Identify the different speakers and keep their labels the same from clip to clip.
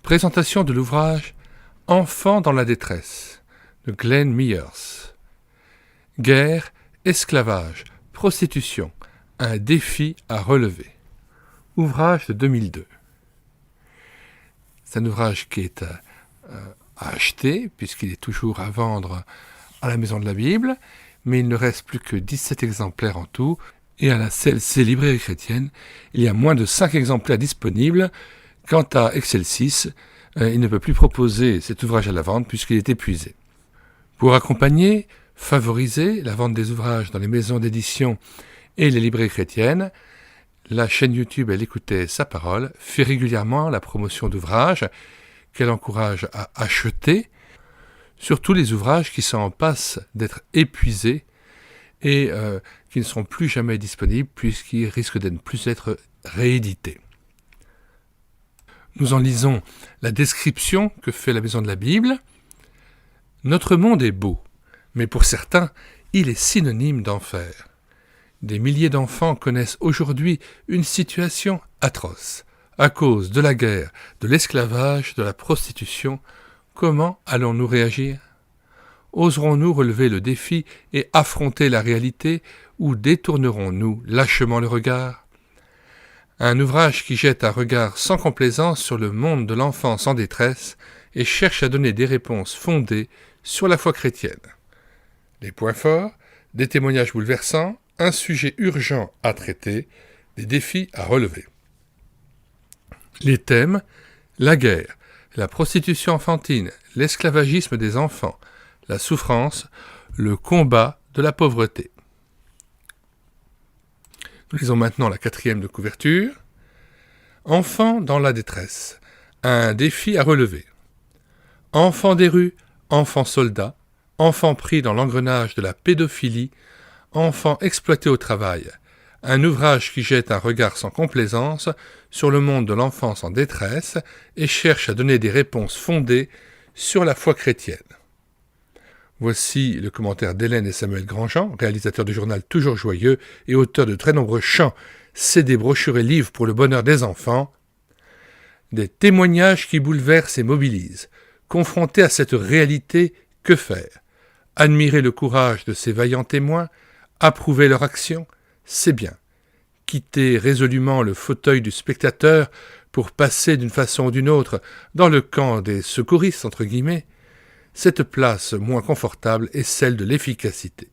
Speaker 1: Présentation de l'ouvrage « Enfants dans la détresse » de Glenn Myers. Guerre, esclavage, prostitution, un défi à relever. Ouvrage de 2002. C'est un ouvrage qui est à acheter, puisqu'il est toujours à vendre à la Maison de la Bible, mais il ne reste plus que 17 exemplaires en tout, et à la CLC Librairie Chrétienne, il y a moins de 5 exemplaires disponibles. Quant à Excelsis, il ne peut plus proposer cet ouvrage à la vente puisqu'il est épuisé. Pour accompagner, favoriser la vente des ouvrages dans les maisons d'édition et les librairies chrétiennes, la chaîne YouTube Elle écoutait sa parole fait régulièrement la promotion d'ouvrages qu'elle encourage à acheter, surtout les ouvrages qui sont en passe d'être épuisés et qui ne seront plus jamais disponibles puisqu'ils risquent de ne plus être réédités. Nous en lisons la description que fait la Maison de la Bible. Notre monde est beau, mais pour certains, il est synonyme d'enfer. Des milliers d'enfants connaissent aujourd'hui une situation atroce. À cause de la guerre, de l'esclavage, de la prostitution, comment allons-nous réagir ? Oserons-nous relever le défi et affronter la réalité ou détournerons-nous lâchement le regard ? Un ouvrage qui jette un regard sans complaisance sur le monde de l'enfance en détresse et cherche à donner des réponses fondées sur la foi chrétienne. Les points forts, des témoignages bouleversants, un sujet urgent à traiter, des défis à relever. Les thèmes, la guerre, la prostitution enfantine, l'esclavagisme des enfants, la souffrance, le combat de la pauvreté. Nous lisons maintenant la 4e de couverture. Enfants dans la détresse, un défi à relever. Enfants des rues, enfants soldats, enfants pris dans l'engrenage de la pédophilie, enfants exploités au travail. Un ouvrage qui jette un regard sans complaisance sur le monde de l'enfance en détresse et cherche à donner des réponses fondées sur la foi chrétienne. Voici le commentaire d'Hélène et Samuel Grandjean, réalisateurs du journal Toujours Joyeux et auteurs de très nombreux chants, CD, brochures et livres pour le bonheur des enfants. Des témoignages qui bouleversent et mobilisent. Confrontés à cette réalité, que faire ? Admirer le courage de ces vaillants témoins, approuver leur action, c'est bien. Quitter résolument le fauteuil du spectateur pour passer d'une façon ou d'une autre dans le camp des secouristes, entre guillemets, cette place moins confortable est celle de l'efficacité.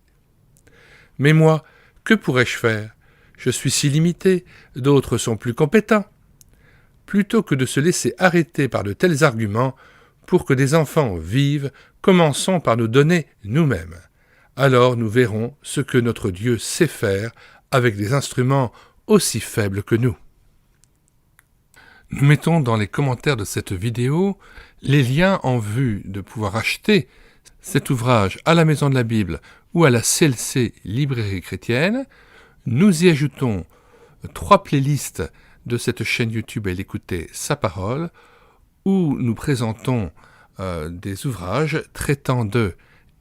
Speaker 1: Mais moi, que pourrais-je faire ? Je suis si limité, d'autres sont plus compétents. Plutôt que de se laisser arrêter par de tels arguments, pour que des enfants vivent, commençons par nous donner nous-mêmes. Alors nous verrons ce que notre Dieu sait faire avec des instruments aussi faibles que nous. Nous mettons dans les commentaires de cette vidéo les liens en vue de pouvoir acheter cet ouvrage à la Maison de la Bible ou à la CLC Librairie Chrétienne. Nous y ajoutons 3 playlists de cette chaîne YouTube Elle écoutait sa parole où nous présentons des ouvrages traitant de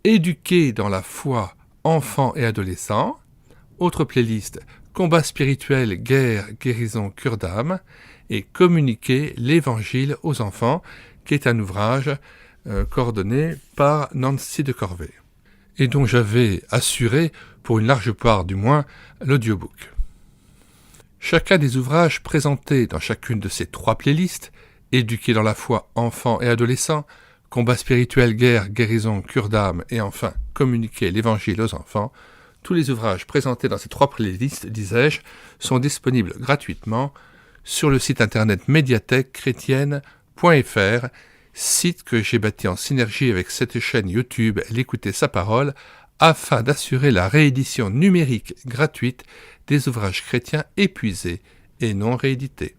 Speaker 1: éduquer dans la foi enfants et adolescents. Autre playlist, combat spirituel, guerre, guérison, cure d'âme et communiquer l'évangile aux enfants, qui est un ouvrage coordonné par Nancy de Corvée, et dont j'avais assuré, pour une large part du moins, l'audiobook. Chacun des ouvrages présentés dans chacune de ces 3 playlists, éduquer dans la foi enfants et adolescents, combat spirituel, guerre, guérison, cure d'âme, et enfin communiquer l'évangile aux enfants, tous les ouvrages présentés dans ces 3 playlists, disais-je, sont disponibles gratuitement sur le site internet médiathèquechrétienne.fr, site que j'ai bâti en synergie avec cette chaîne YouTube Elle écoutait sa parole, afin d'assurer la réédition numérique gratuite des ouvrages chrétiens épuisés et non réédités.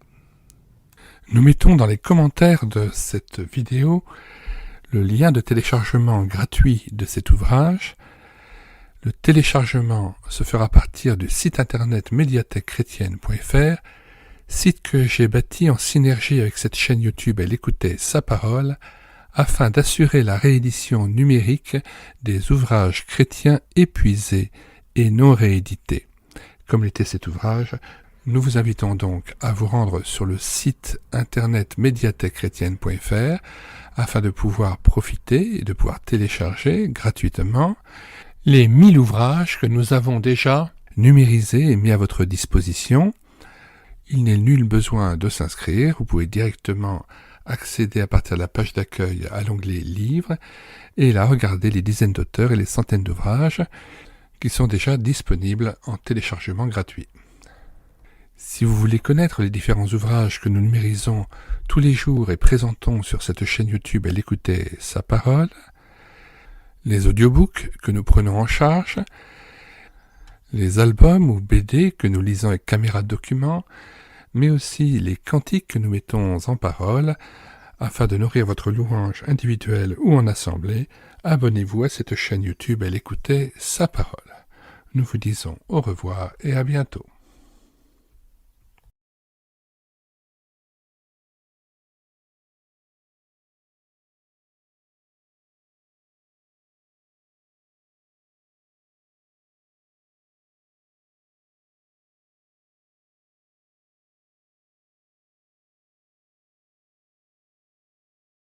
Speaker 1: Nous mettons dans les commentaires de cette vidéo le lien de téléchargement gratuit de cet ouvrage. Le téléchargement se fera à partir du site internet médiathèquechrétienne.fr, site que j'ai bâti en synergie avec cette chaîne YouTube Elle écoutait sa parole, afin d'assurer la réédition numérique des ouvrages chrétiens épuisés et non réédités, comme l'était cet ouvrage Nous vous invitons donc à vous rendre sur le site internet médiathèquechrétienne.fr afin de pouvoir profiter et de pouvoir télécharger gratuitement les 1000 ouvrages que nous avons déjà numérisés et mis à votre disposition. Il n'est nul besoin de s'inscrire, vous pouvez directement accéder à partir de la page d'accueil à l'onglet Livres et là regarder les dizaines d'auteurs et les centaines d'ouvrages qui sont déjà disponibles en téléchargement gratuit. Si vous voulez connaître les différents ouvrages que nous numérisons tous les jours et présentons sur cette chaîne YouTube Elle écoutait sa parole, les audiobooks que nous prenons en charge, les albums ou BD que nous lisons avec caméra de document, mais aussi les cantiques que nous mettons en parole, afin de nourrir votre louange individuelle ou en assemblée, abonnez-vous à cette chaîne YouTube Elle écoutait sa parole. Nous vous disons au revoir et à bientôt.